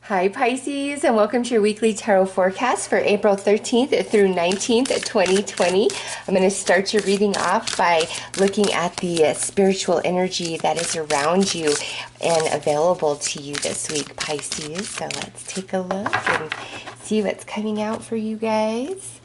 Hi Pisces, and welcome to your weekly tarot forecast for April 13th through 19th, 2020. I'm going to start your reading off by looking at the spiritual energy that is around you and available to you this week, Pisces. So let's take a look and see what's coming out for you guys.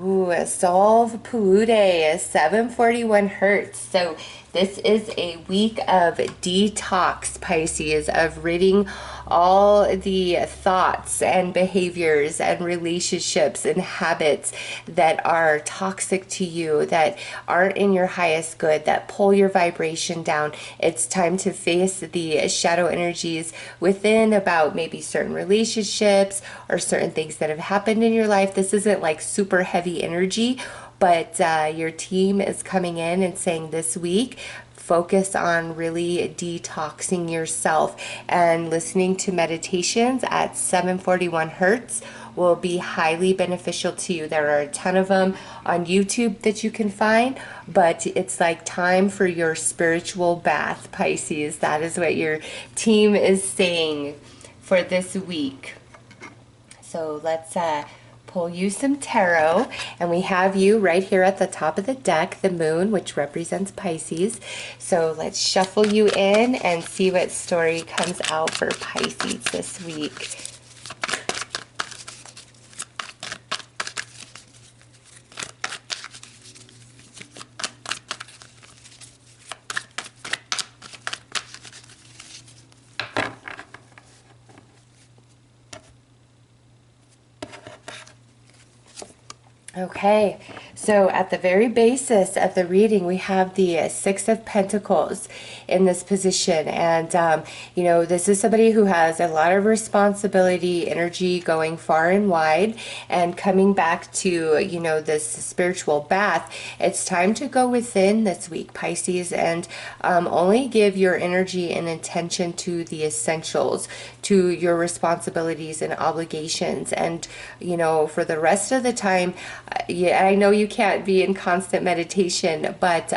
Ooh, Solve Pude, 741 hertz. So this is a week of detox, Pisces, of ridding all the thoughts and behaviors and relationships and habits that are toxic to you, that aren't in your highest good, that pull your vibration down. It's time to face the shadow energies within about maybe certain relationships or certain things that have happened in your life. This isn't like super heavy energy, but your team is coming in and saying this week, focus on really detoxing yourself, and listening to meditations at 741 hertz will be highly beneficial to you. There are a ton of them on YouTube that you can find, but it's like time for your spiritual bath, Pisces. That is what your team is saying for this week. So let's pull you some tarot, and we have you right here at the top of the deck, the moon, which represents Pisces. So let's shuffle you in and see what story comes out for Pisces this week. Okay, so at the very basis of the reading, we have the Six of Pentacles in this position. And, you know, this is somebody who has a lot of responsibility, energy going far and wide, and coming back to, you know, this spiritual bath. It's time to go within this week, Pisces, and only give your energy and intention to the essentials, to your responsibilities and obligations. And, you know, for the rest of the time, yeah, I know you can't be in constant meditation, but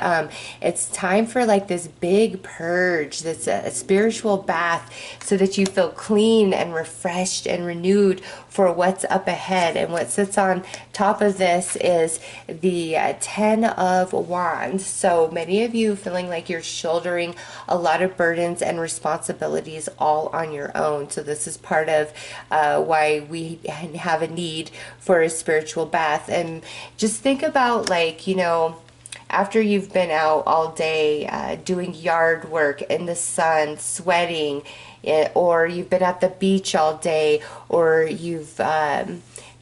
it's time for like this big purge, this spiritual bath, so that you feel clean and refreshed and renewed for what's up ahead. And what sits on top of this is the Ten of Wands. So many of you feeling like you're shouldering a lot of burdens and responsibilities all on your own. So this is part of why we have a need for a spiritual bath. And just think about, like, you know, after you've been out all day doing yard work in the sun, sweating, or you've been at the beach all day, or you've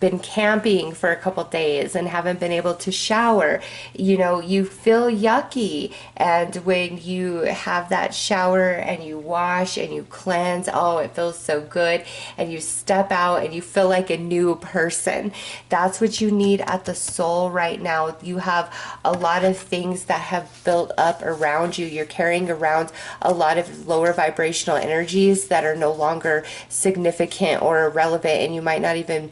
been camping for a couple days and haven't been able to shower, you know, you feel yucky. And when you have that shower and you wash and you cleanse, oh, it feels so good. And you step out and you feel like a new person. That's what you need at the soul right now. You have a lot of things that have built up around you. You're carrying around a lot of lower vibrational energies that are no longer significant or irrelevant, and you might not even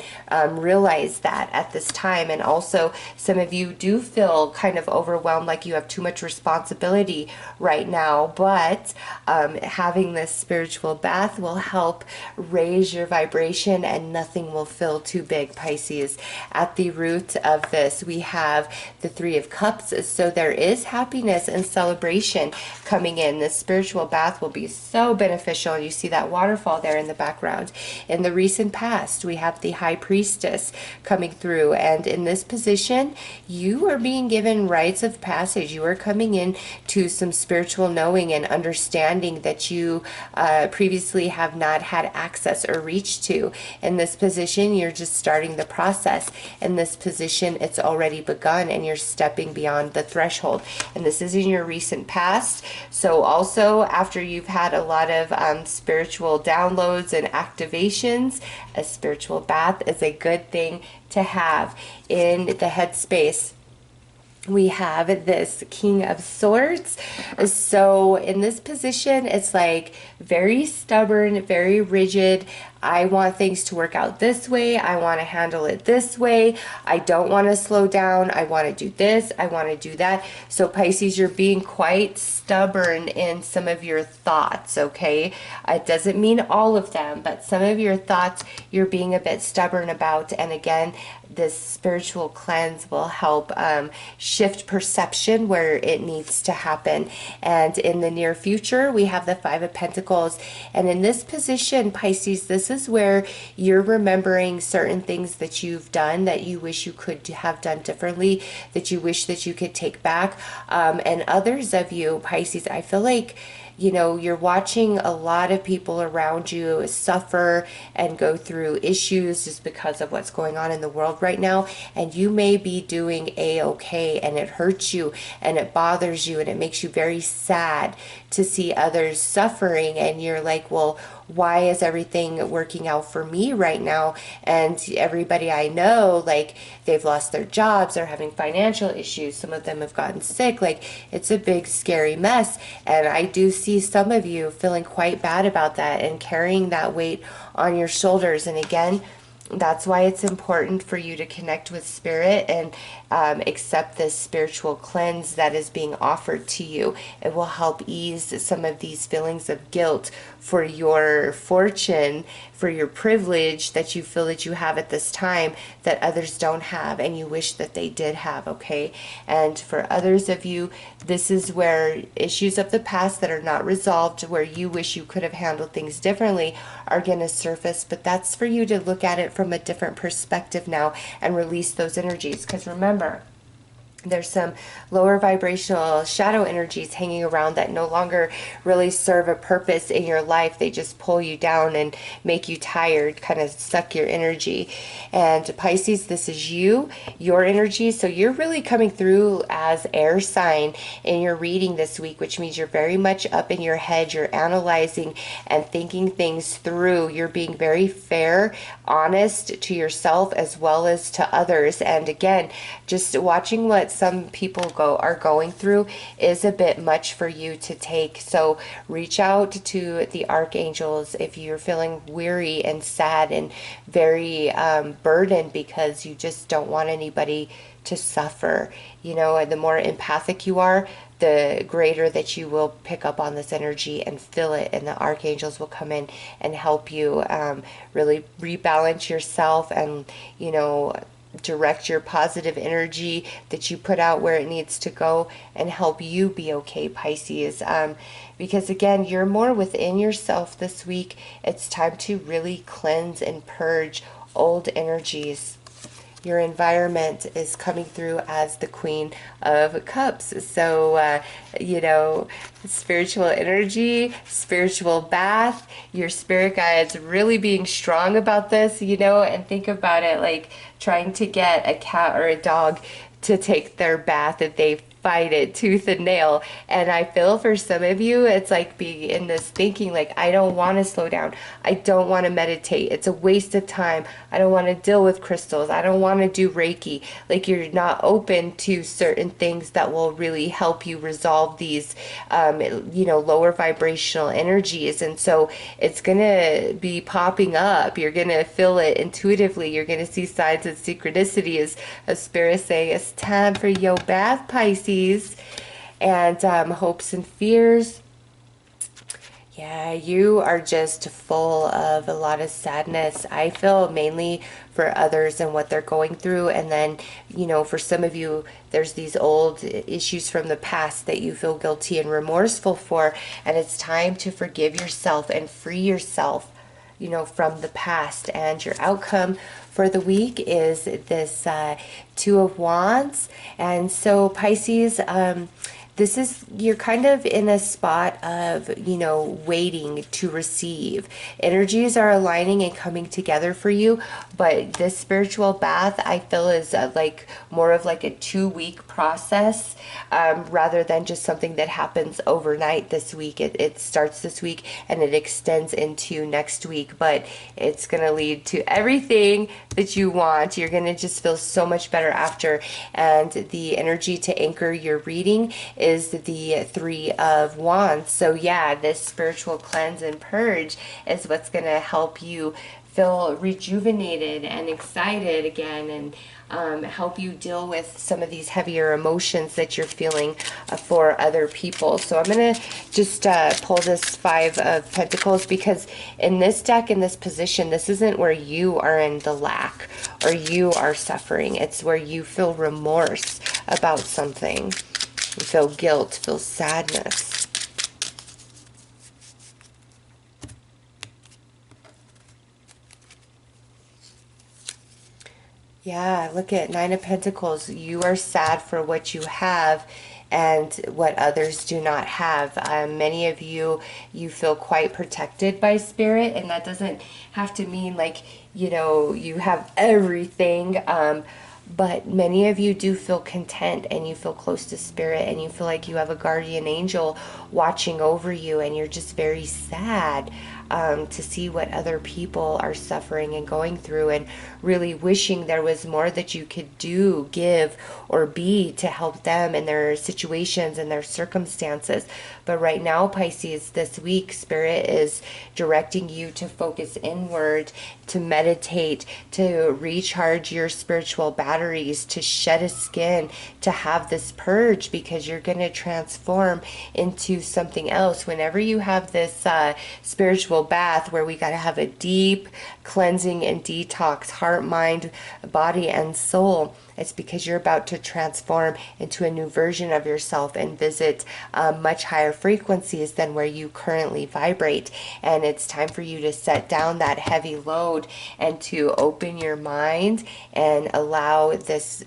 realize that at this time. And also, some of you do feel kind of overwhelmed, like you have too much responsibility right now, but having this spiritual bath will help raise your vibration, and nothing will feel too big, Pisces. At the root of this, we have the Three of Cups, so there is happiness and celebration coming in. This spiritual bath will be so beneficial. You see that waterfall there in the background. In the recent past, we have the High Priestess coming through, and in this position, you are being given rites of passage. You are coming in to some spiritual knowing and understanding that you previously have not had access or reach to. In this position, you're just starting the process. In this position, it's already begun, and you're stepping beyond the threshold. And this is in your recent past. So also, after you've had a lot of spiritual downloads and activations, a spiritual bath is a good thing to have in the headspace we have this King of Swords. So in this position, it's like very stubborn, very rigid. I want things to work out this way. I want to handle it this way. I don't want to slow down. I want to do this. I want to do that. So Pisces, you're being quite stubborn in some of your thoughts, okay? It doesn't mean all of them, but some of your thoughts you're being a bit stubborn about. And again, this spiritual cleanse will help shift perception where it needs to happen. And in the near future, we have the Five of Pentacles. And in this position, Pisces, this is where you're remembering certain things that you've done that you wish you could have done differently, that you wish that you could take back. And others of you, Pisces, I feel like, you know, you're watching a lot of people around you suffer and go through issues just because of what's going on in the world right now. And you may be doing a-okay, and it hurts you and it bothers you and it makes you very sad to see others suffering. And you're like, well, why is everything working out for me right now? And everybody I know, like, they've lost their jobs, they're having financial issues, some of them have gotten sick. Like, it's a big scary mess. And I do see some of you feeling quite bad about that and carrying that weight on your shoulders. And again, that's why it's important for you to connect with spirit and accept this spiritual cleanse that is being offered to you. It will help ease some of these feelings of guilt for your fortune, for your privilege that you feel that you have at this time that others don't have and you wish that they did have, okay? And for others of you, this is where issues of the past that are not resolved, where you wish you could have handled things differently, are going to surface. But that's for you to look at it from a different perspective now and release those energies. Because remember, there's some lower vibrational shadow energies hanging around that no longer really serve a purpose in your life. They just pull you down and make you tired, kind of suck your energy. And Pisces, this is you, your energy. So you're really coming through as air sign in your reading this week, which means you're very much up in your head. You're analyzing and thinking things through. You're being very fair, honest to yourself as well as to others. And again, just watching what some people are going through is a bit much for you to take. So reach out to the archangels if you're feeling weary and sad and very burdened because you just don't want anybody to suffer. You know, and the more empathic you are, the greater that you will pick up on this energy and feel it, and the archangels will come in and help you really rebalance yourself and, you know, direct your positive energy that you put out where it needs to go and help you be okay, Pisces. Because again, you're more within yourself this week. It's time to really cleanse and purge old energies. Your environment is coming through as the Queen of Cups. So, you know, spiritual energy, spiritual bath, your spirit guides really being strong about this, you know, and think about it like trying to get a cat or a dog to take their bath if they fight it tooth and nail. And I feel for some of you, it's like being in this thinking like, I don't want to slow down. I don't want to meditate. It's a waste of time. I don't want to deal with crystals. I don't want to do Reiki. Like, you're not open to certain things that will really help you resolve these, you know, lower vibrational energies. And so it's going to be popping up. You're going to feel it intuitively. You're going to see signs of synchronicity as spirit saying, it's time for your bath, Pisces. And hopes and fears. Yeah, you are just full of a lot of sadness. I feel mainly for others and what they're going through. And then, you know, for some of you, there's these old issues from the past that you feel guilty and remorseful for. And it's time to forgive yourself and free yourself, you know, from the past. And your outcome for the week is this Two of Wands. And so Pisces, this is, you're kind of in a spot of, you know, waiting to receive. Energies are aligning and coming together for you, but this spiritual bath, I feel, is like more of like a 2-week process, rather than just something that happens overnight this week. It starts this week and it extends into next week, but it's going to lead to everything that you want. You're going to just feel so much better after. And the energy to anchor your reading is the Three of Wands. So yeah, this spiritual cleanse and purge is what's going to help you feel rejuvenated and excited again, and help you deal with some of these heavier emotions that you're feeling for other people. So I'm going to just pull this Five of Pentacles, because in this deck, in this position, this isn't where you are in the lack or you are suffering. It's where you feel remorse about something. You feel guilt, feel sadness. Yeah, look at Nine of Pentacles. You are sad for what you have and what others do not have. Many of you, you feel quite protected by spirit, and that doesn't have to mean like, you know, you have everything. But many of you do feel content, and you feel close to spirit, and you feel like you have a guardian angel watching over you, and you're just very sad to see what other people are suffering and going through, and really wishing there was more that you could do, give, or be to help them in their situations and their circumstances. But right now, Pisces, this week, Spirit is directing you to focus inward, to meditate, to recharge your spiritual batteries, to shed a skin, to have this purge, because you're going to transform into something else. Whenever you have this spiritual bath where we got to have a deep cleansing and detox, heart, mind, body, and soul, it's because you're about to transform into a new version of yourself and visit much higher frequencies than where you currently vibrate. And it's time for you to set down that heavy load and to open your mind and allow this,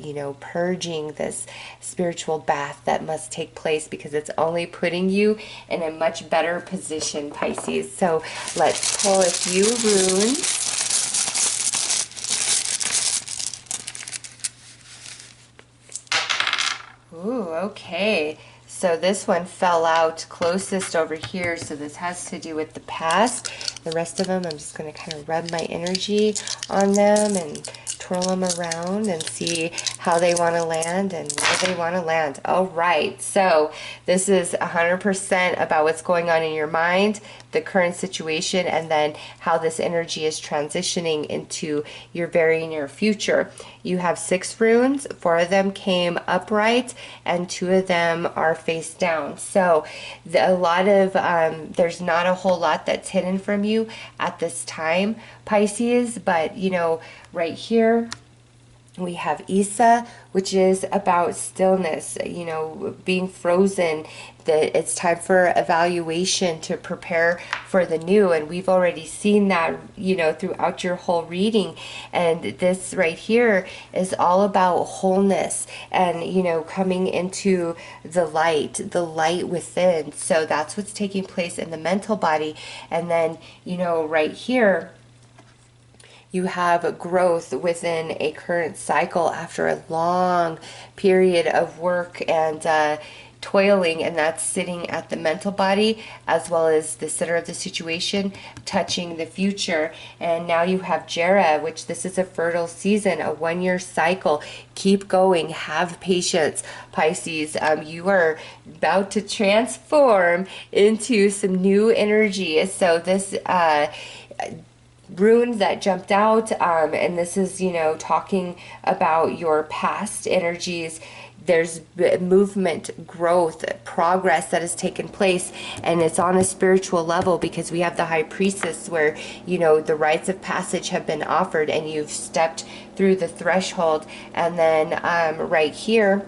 you know, purging, this spiritual bath that must take place, because it's only putting you in a much better position, Pisces. So let's pull a few runes. Ooh, okay. So this one fell out closest over here, so this has to do with the past. The rest of them, I'm just going to kind of rub my energy on them and twirl them around and see how they want to land and where they want to land. All right, so this is 100% about what's going on in your mind, the current situation, and then how this energy is transitioning into your very near future. You have 6 runes, 4 of them came upright, and 2 of them are face down. So a lot of, there's not a whole lot that's hidden from you at this time, Pisces, but you know, right here, we have Isa, which is about stillness, you know, being frozen, that it's time for evaluation to prepare for the new. And we've already seen that, you know, throughout your whole reading. And this right here is all about wholeness and, you know, coming into the light within. So that's what's taking place in the mental body. And then, you know, right here, you have growth within a current cycle after a long period of work and toiling, and that's sitting at the mental body as well as the center of the situation, touching the future. And now you have Jera, which this is a fertile season, a 1-year cycle. Keep going, have patience, Pisces. You are about to transform into some new energy. So this rune that jumped out, and this is, you know, talking about your past energies. There's movement, growth, progress that has taken place, and it's on a spiritual level, because we have the High Priestess, where, you know, the rites of passage have been offered and you've stepped through the threshold. And then right here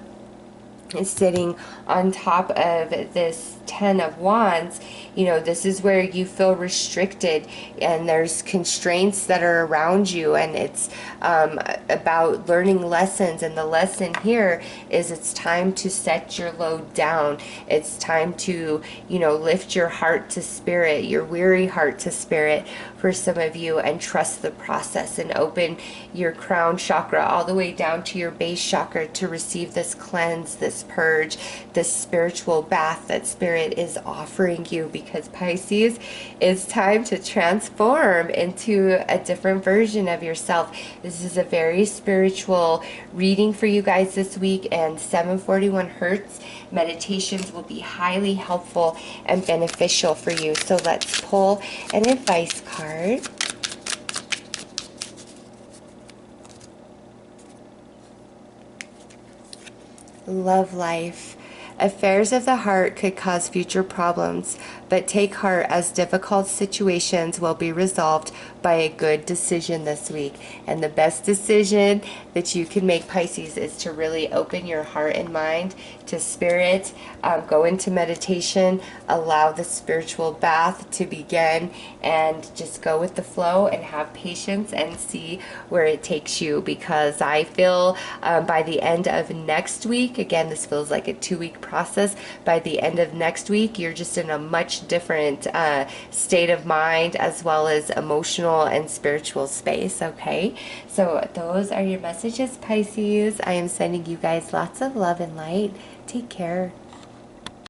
is sitting on top of this Ten of Wands, you know, this is where you feel restricted and there's constraints that are around you, and it's about learning lessons. And the lesson here is it's time to set your load down. It's time to, you know, lift your heart to spirit, your weary heart to spirit for some of you, and trust the process and open your crown chakra all the way down to your base chakra to receive this cleanse, this purge, this spiritual bath that spirit is offering you. Because Pisces, it's time to transform into a different version of yourself. This is a very spiritual reading for you guys this week, and 741 Hertz meditations will be highly helpful and beneficial for you. So let's pull an advice card. Love life. Affairs of the heart could cause future problems, but take heart, as difficult situations will be resolved by a good decision this week. And the best decision that you can make, Pisces, is to really open your heart and mind to spirit, go into meditation, allow the spiritual bath to begin, and just go with the flow and have patience and see where it takes you. Because I feel by the end of next week, again, this feels like a 2-week process, by the end of next week, you're just in a much different state of mind, as well as emotional and spiritual space. Okay, so those are your messages, Pisces. I am sending you guys lots of love and light. Take care.